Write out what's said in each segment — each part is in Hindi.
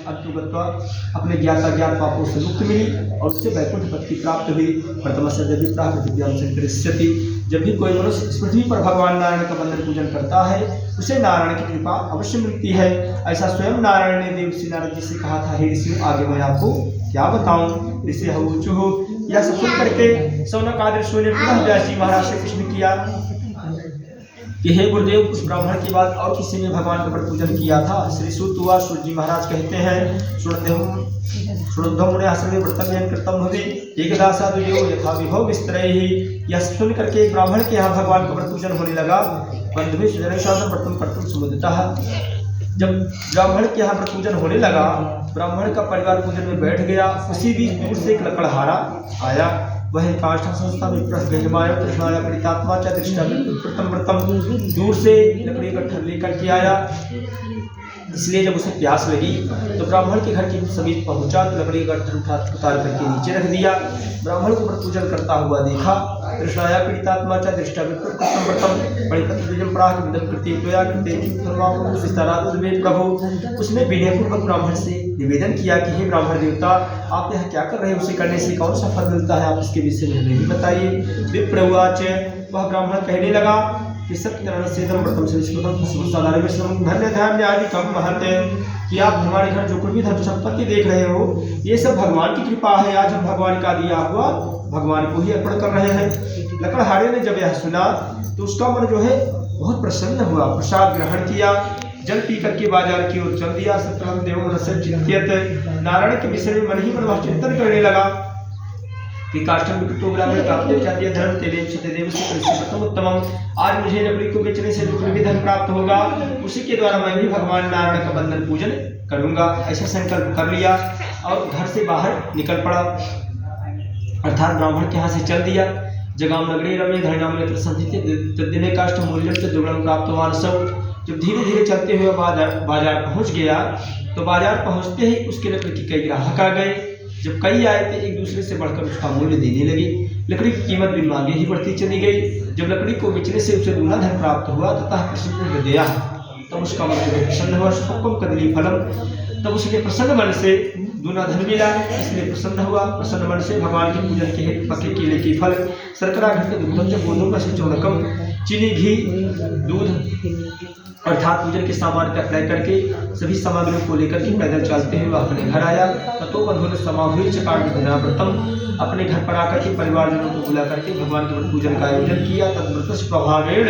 अंतुगत्वा अपने ज्ञाता ज्ञात पापों से मुक्ति मिली और उससे वैकुंठ पत्ति प्राप्त हुई। प्रथम से दिव्या पृथ्व्याम संकरिष्यति। जब भी कोई मनुष्य इस पृथ्वी पर भगवान नारायण का वंदन पूजन करता है उसे नारायण की कृपा अवश्य मिलती है। ऐसा स्वयं नारायण ने देवर्षि नारद जी से कहा था। हे ऋषि, आगे मैं आपको क्या बताऊं। ऋषि हऊचुः। यह सब सुन करके शौनक आदि ऋषियों ने पुनः व्यास जी महाराज से प्रश्न किया कि हे गुरुदेव, उस ब्राह्मण के बाद और किसी ने भगवान का पूजन किया था। श्री सूत हुआ। सूत जी महाराज कहते हैं सुनोद्धव मुने आश्रमे व्रतम कृतम हुए एकदा साधुदेव यथा विभव विस्तरैहि। यह सुन करके एक ब्राह्मण के यहाँ भगवान का पूजन होने लगा। बंधुभि सुजनशासन व्रतम कर्तुम समुदितः। जब ब्राह्मण के यहाँ पूजन होने लगा, ब्राह्मण का परिवार पूजन में बैठ गया। उसी बीच दूर से एक लकड़हारा आया। वह काष्ठ संस्था विप्रह गहिमाय कृष्णाय परितात्मा च दृष्टा प्रथम व्रतम। दूर से लकड़ी का लेकर के आया। इसलिए जब उसे प्यास लगी तो ब्राह्मण के घर के समीप पहुंचा तो लकड़ी का उतार करके नीचे रख दिया। ब्राह्मण को पूजन करता हुआ देखा। कृष्णाया पीड़ितात्मा च दृष्टा विप्रम व्रतम परितत्वजम प्राह विदम कृते त्वया कृते धर्मावो विस्तारात् मे प्रभु। उसने विनयपूर्वक ब्राह्मण से निवेदन किया कि हे ब्राह्मण देवता, आप यह क्या कर रहे हैं? उसे करने से कौन सा फल मिलता है? आप इसके विषय में नहीं बताइए। विप्रवाच। वह ब्राह्मण कहने लगा कि सत्यनारायण सेदम व्रतम से धन्य धान्य आदि कम महत्व कि आप हमारे घर जो कुछ भी धन संपत्ति देख रहे हो ये सब भगवान की कृपा है। आज हम भगवान का दिया हुआ भगवान को ही अर्पण कर रहे हैं। लकड़हारे ने जब यह सुना तो उसका मन जो है बहुत प्रसन्न हुआ। प्रसाद ग्रहण किया। जल पी करके बाजार की ओर चल दिया। सत्रम देव चिंतित। नारायण के विषय में मन ही मन चिंतन करने लगा कि काष्ठम विकृतोग्राम प्राप्त जातीय धर्म तेदेव सत्यदेव से उत्तमम। आज मुझे लकड़ी को बेचने से जो भी धन प्राप्त होगा उसी के द्वारा मैं भी भगवान नारायण का वंदन पूजन करूंगा। ऐसा संकल्प कर लिया और घर से बाहर निकल पड़ा, अर्थात ब्राह्मण के यहाँ से चल दिया। जगाम नगरी रमे धरणाम नेत्र संधित तद्दिने काष्ठ मूल्यम से दुर्गम प्राप्तवान सब। जब धीरे धीरे चलते हुए बाजार पहुंच गया तो बाजार पहुंचते ही उसके लकड़ी के कई ग्राहक आ गए। जब कई आए थे एक दूसरे से बढ़कर उसका मूल्य देने लगे। लकड़ी की कीमत भी मांगे ही बढ़ती चली गई। जब लकड़ी को बेचने से उसे दूना धन प्राप्त हुआ तथा प्रसन्न हृदय तब उसका मन प्रसन्न हुआ। सुखम कदली फलम। तब उसने प्रसन्न मन से दूना धन मिला, इसलिए प्रसन्न हुआ। प्रसन्न मन से भगवान के पूजन के हेतु पके केले के फल शर्करा घृत दुग्धम गोधूम का चौनकम चीनी घी दूध अर्थात पूजन के सामान का क्रय करके सभी सामग्रियों को लेकर के पैदल चलते हुए अपने घर आया। ततो बंधु समाहुल चकार व्रतम। अपने घर पर आकर के परिवारजनों को बुला करके भगवान के व्रत पूजन का आयोजन किया। तद्व्रत प्रभावेण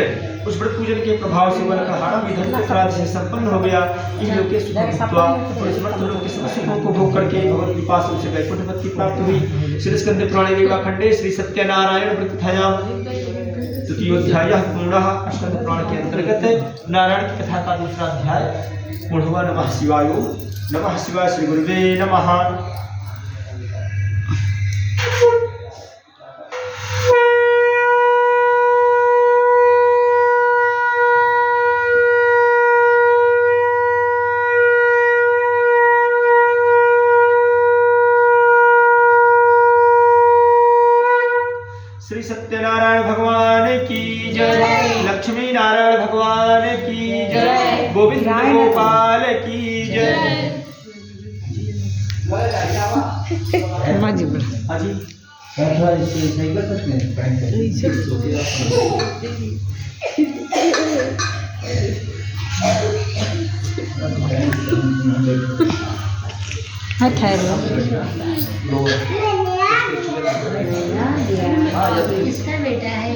उस व्रत पूजन के प्रभाव से वह लकड़हारा भी धन प्राप्त से संपन्न हो गया। इन लोग के सुखत्वा और इस व्रत लोग के सुखों को भोग करके भगवत कृपा से उसे वैकुंठ पत्ति प्राप्त हुई। श्री स्कंद पुराणे रेवाखंडे श्री सत्यनारायण व्रतथयाम तृतीयोध्याय पूर्णः। स्कंद पुराण के अंतर्गत नारायण की कथा का दूसरा अध्याय पूर्ण हुआ। नमः शिवाय। नमः शिवाय। श्री गुरुवे नमः। श्री सत्यनारायण भगवान की जय। लक्ष्मी नारायण भगवान की जय। गोविंद गोपाल की जय। इसका बेटा है